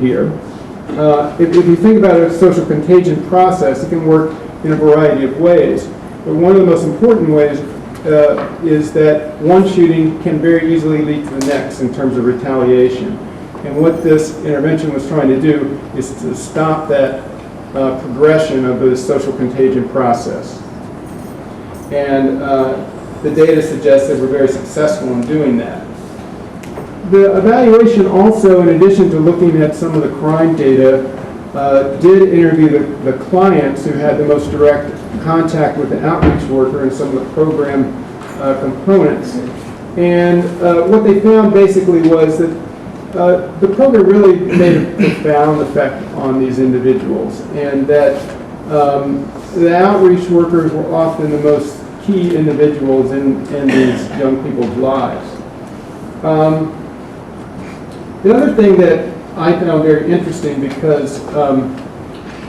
here. If you think about a social contagion process, it can work in a variety of ways. But one of the most important ways is that one shooting can very easily lead to the next in terms of retaliation. And what this intervention was trying to do is to stop that progression of the social contagion process. And the data suggests that we're very successful in doing that. The evaluation also, in addition to looking at some of the crime data, did interview the clients who had the most direct contact with the outreach worker and some of the program components. And what they found basically was that the program really made a profound effect on these individuals, and that the outreach workers were often the most key individuals in these young people's lives. The other thing that I found very interesting, because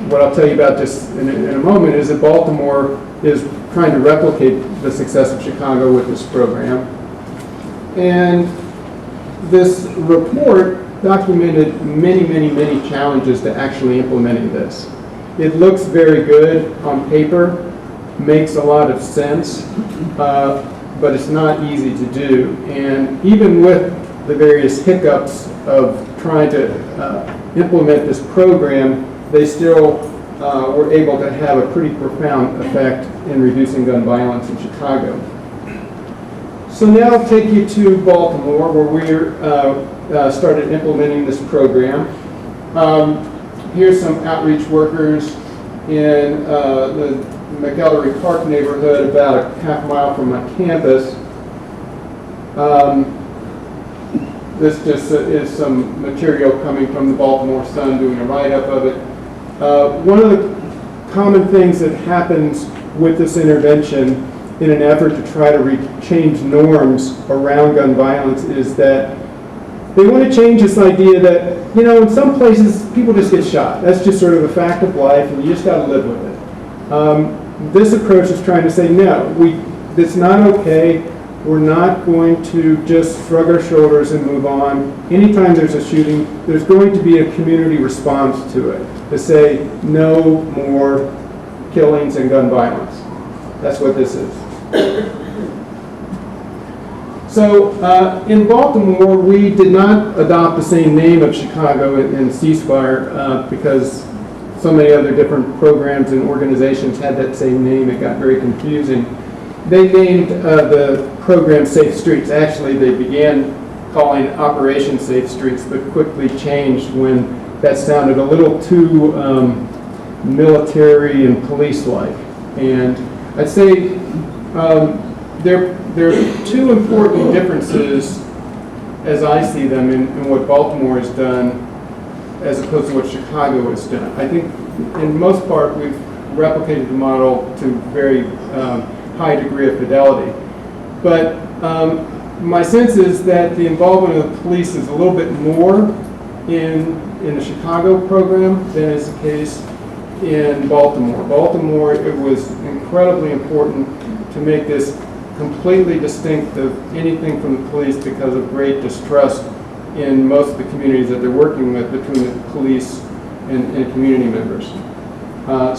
what I'll tell you about just in a moment, is that Baltimore is trying to replicate the success of Chicago with this program. And this report documented many, many, many challenges to actually implementing this. It looks very good on paper, makes a lot of sense, but it's not easy to do. And even with the various hiccups of trying to implement this program, they still were able to have a pretty profound effect in reducing gun violence in Chicago. So now I'll take you to Baltimore, where we started implementing this program. Here's some outreach workers in the McElderry Park neighborhood, about a half mile from my campus. This just is some material coming from the Baltimore Sun, doing a write-up of it. One of the common things that happens with this intervention in an effort to try to change norms around gun violence is that they want to change this idea that, you know, in some places people just get shot. That's just sort of a fact of life, and you just got to live with it. This approach is trying to say, no, it's not okay. We're not going to just shrug our shoulders and move on. Anytime there's a shooting, there's going to be a community response to it, to say no more killings and gun violence. That's what this is. So in Baltimore, we did not adopt the same name of Chicago in ceasefire because so many other different programs and organizations had that same name. It got very confusing. They named the program Safe Streets. Actually, they began calling it Operation Safe Streets, but quickly changed when that sounded a little too military and police-like. And I'd say there are two important differences, as I see them, in what Baltimore has done as opposed to what Chicago has done. I think, in most part, we've replicated the model to very high degree of fidelity. But my sense is that the involvement of the police is a little bit more in the Chicago program than is the case in Baltimore. Baltimore, it was incredibly important to make this completely distinct of anything from the police because of great distrust in most of the communities that they're working with between the police and community members.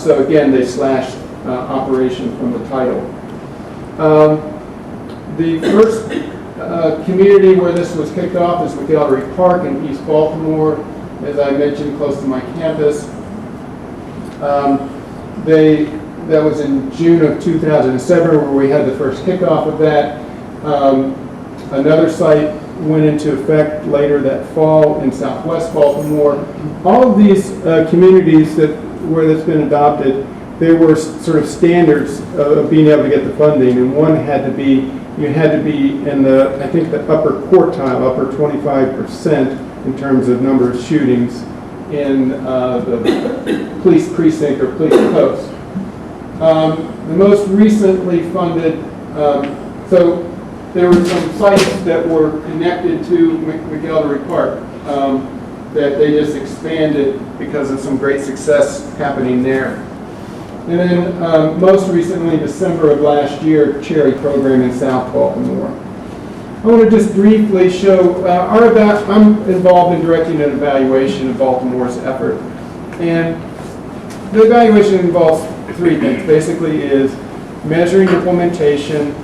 So again, they slashed operation from the title. The first community where this was kicked off is McElderry Park in East Baltimore, as I mentioned, close to my campus. That was in June of 2007 where we had the first kickoff of that. Another site went into effect later that fall in Southwest Baltimore. All of these communities where that's been adopted, there were sort of standards of being able to get the funding, and one had to be, you had to be in the, I think, the upper quartile, upper 25% in terms of number of shootings in the police precinct or police post. The most recently funded, so there were some sites that were connected to McElderry Park that they just expanded because of some great success happening there. And then most recently, December of last year, Cherry program in South Baltimore. I want to just briefly show I'm involved in directing an evaluation of Baltimore's effort. And the evaluation involves three things. Basically is measuring implementation,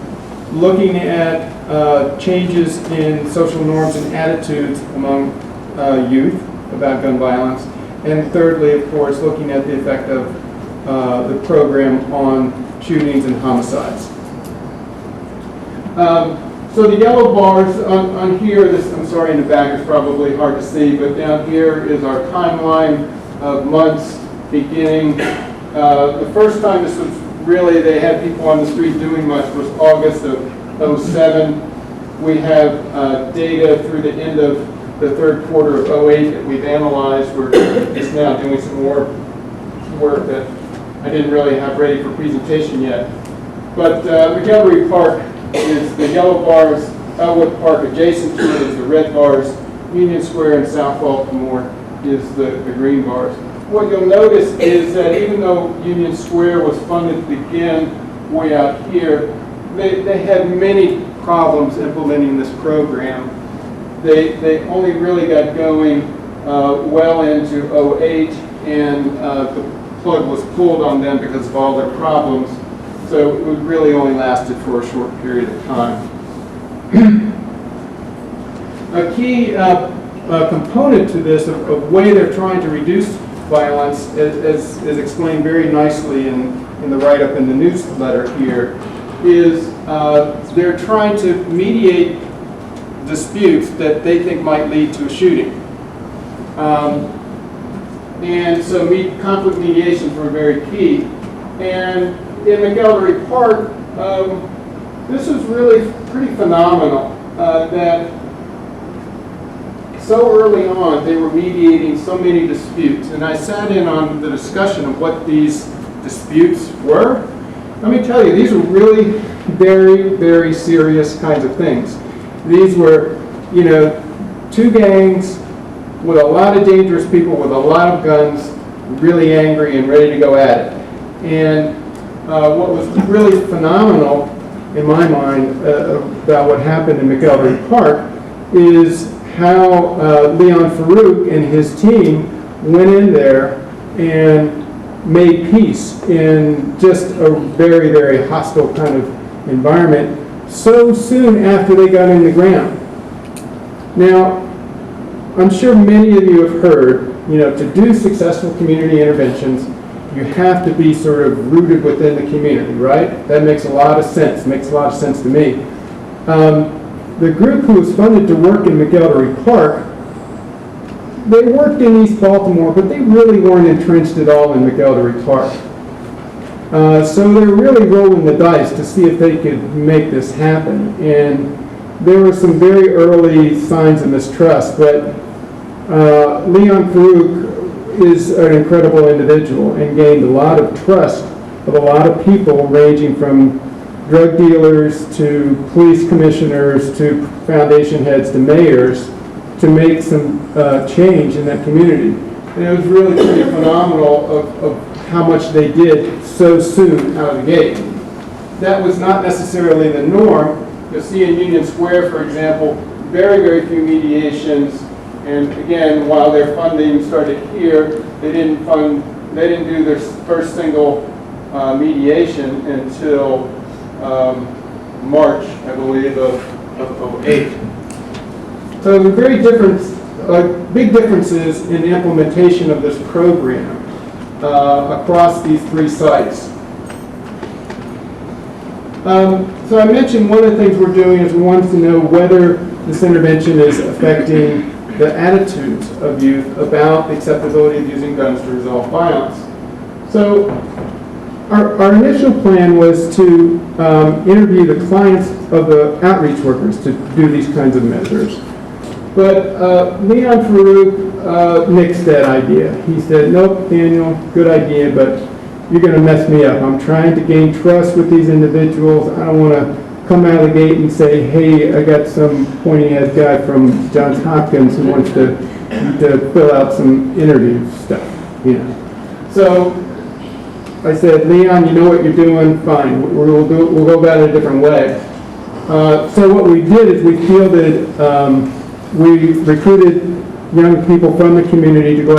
looking at changes in social norms and attitudes among youth about gun violence, and thirdly, of course, looking at the effect of the program on shootings and homicides. So the yellow bars on here, I'm sorry, in the back is probably hard to see, but down here is our timeline of months beginning. The first time this was really, they had people on the street doing much was August of '07. We have data through the end of the third quarter of '08 that we've analyzed. We're just now doing some more work that I didn't really have ready for presentation yet. But Montgomery Park is the yellow bars, Elwood Park adjacent to it is the red bars, Union Square in South Baltimore is the green bars. What you'll notice is that even though Union Square was funded to begin way out here, they had many problems implementing this program. They only really got going well into '08, and the plug was pulled on them because of all their problems. So it really only lasted for a short period of time. A key component to this, of way they're trying to reduce violence, is explained very nicely in the write-up in the newsletter here, is they're trying to mediate disputes that they think might lead to a shooting. And so conflict mediation are very key. And in McElderry Park, this is really pretty phenomenal that so early on they were mediating so many disputes. And I sat in on the discussion of what these disputes were. Let me tell you, these were really very, very serious kinds of things. These were, two gangs with a lot of dangerous people with a lot of guns, really angry and ready to go at it. And what was really phenomenal in my mind about what happened in McElderry Park is how Leon Farouk and his team went in there and made peace in just a very, very hostile kind of environment so soon after they got in the ground. Now, I'm sure many of you have heard, to do successful community interventions, you have to be sort of rooted within the community, right? That makes a lot of sense, makes a lot of sense to me. The group who was funded to work in McElderry Park, they worked in East Baltimore, but they really weren't entrenched at all in McElderry Park. So they're really rolling the dice to see if they could make this happen. And there were some very early signs of mistrust, but Leon Farouk is an incredible individual and gained a lot of trust of a lot of people, ranging from drug dealers to police commissioners to foundation heads to mayors, to make some change in that community. And it was really pretty phenomenal of how much they did so soon out of the gate. That was not necessarily the norm. You'll see in Union Square, for example, very, very few mediations. And again, while their funding started here, they didn't do their first single mediation until March, I believe, of '08. So the big differences in the implementation of this program across these three sites. So I mentioned one of the things we're doing is we want to know whether this intervention is affecting the attitudes of youth about the acceptability of using guns to resolve violence. So our initial plan was to interview the clients of the outreach workers to do these kinds of measures. But Leon Farouk nixed that idea. He said, nope, Daniel, good idea, but you're going to mess me up. I'm trying to gain trust with these individuals. I don't want to come out of the gate and say, hey, I got some pointy-head guy from John Hopkins who wants to fill out some interview stuff, So I said, Leon, you know what you're doing, fine. We'll go about it a different way. So what we did is we fielded, we recruited young people from the community to go